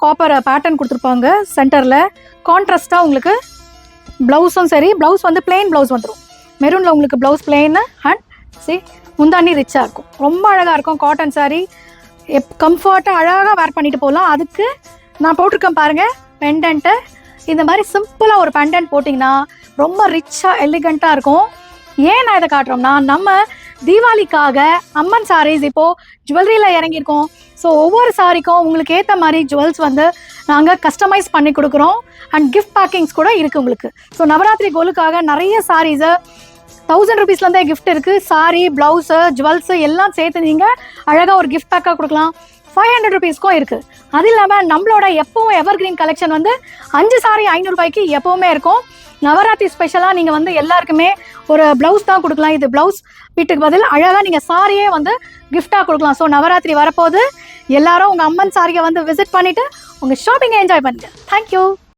Copper pattern கொடுத்துருப்பாங்க சென்டரில். கான்ட்ராஸ்ட்டாக உங்களுக்கு ப்ளவுஸும் சரி, ப்ளவுஸ் வந்து பிளெயின் ப்ளவுஸ் வந்துடும். மெரூனில் உங்களுக்கு ப்ளவுஸ் பிளெயின் அண்ட் முந்தானி ரிச்சாக இருக்கும். ரொம்ப அழகாக இருக்கும். காட்டன் சாரீ கம்ஃபர்ட்டாக அழகாக வேர் பண்ணிட்டு போகலாம். அதுக்கு நான் போட்டிருக்கேன் பாருங்கள் பெண்டன்ட்டு. இந்த மாதிரி சிம்பிளாக ஒரு பெண்டன்ட் போட்டிங்கன்னா ரொம்ப ரிச்சாக எலிகண்ட்டாக இருக்கும். ஏன் நான் இதை காட்டுறோம்னா, நம்ம தீபாவளிக்காக அம்மன் சாரீஸ் இப்போது ஜுவல்லரியில் இறங்கியிருக்கோம். ஸோ ஒவ்வொரு சாரிக்கும் உங்களுக்கு ஏற்ற மாதிரி ஜுவல்ஸ் வந்து நாங்கள் கஸ்டமைஸ் பண்ணி கொடுக்குறோம். அண்ட் கிஃப்ட் பேக்கிங்ஸ் கூட இருக்குது உங்களுக்கு. ஸோ நவராத்திரி கோலுக்காக நிறைய சாரீஸை 1000 rupeesலேருந்தே கிஃப்ட் இருக்குது. சாரீ, ப்ளவுஸு, ஜுவல்ஸு எல்லாம் சேர்த்து நீங்கள் அழகாக ஒரு கிஃப்ட் பேக்காக கொடுக்கலாம். 500 rupeesக்கும் இருக்குது. அது இல்லாமல் நம்மளோட எப்பவும் எவர்கிரீன் கலெக்ஷன் வந்து 5 சாரீ 500 ரூபாய்க்கு எப்போவுமே இருக்கும். நவராத்திரி ஸ்பெஷலாக நீங்கள் வந்து எல்லாருக்குமே ஒரு ப்ளவுஸ் தான் கொடுக்கலாம். இது ப்ளவுஸ் வீட்டுக்கு பதில் அழகாக நீங்கள் சாரியே வந்து கிஃப்டாக கொடுக்கலாம். ஸோ நவராத்திரி வரப்போது எல்லாரும் உங்கள் அம்மன் சாரியை வந்து விசிட் பண்ணிவிட்டு உங்கள் ஷாப்பிங்கை என்ஜாய் பண்ணுங்கள். தேங்க்யூ.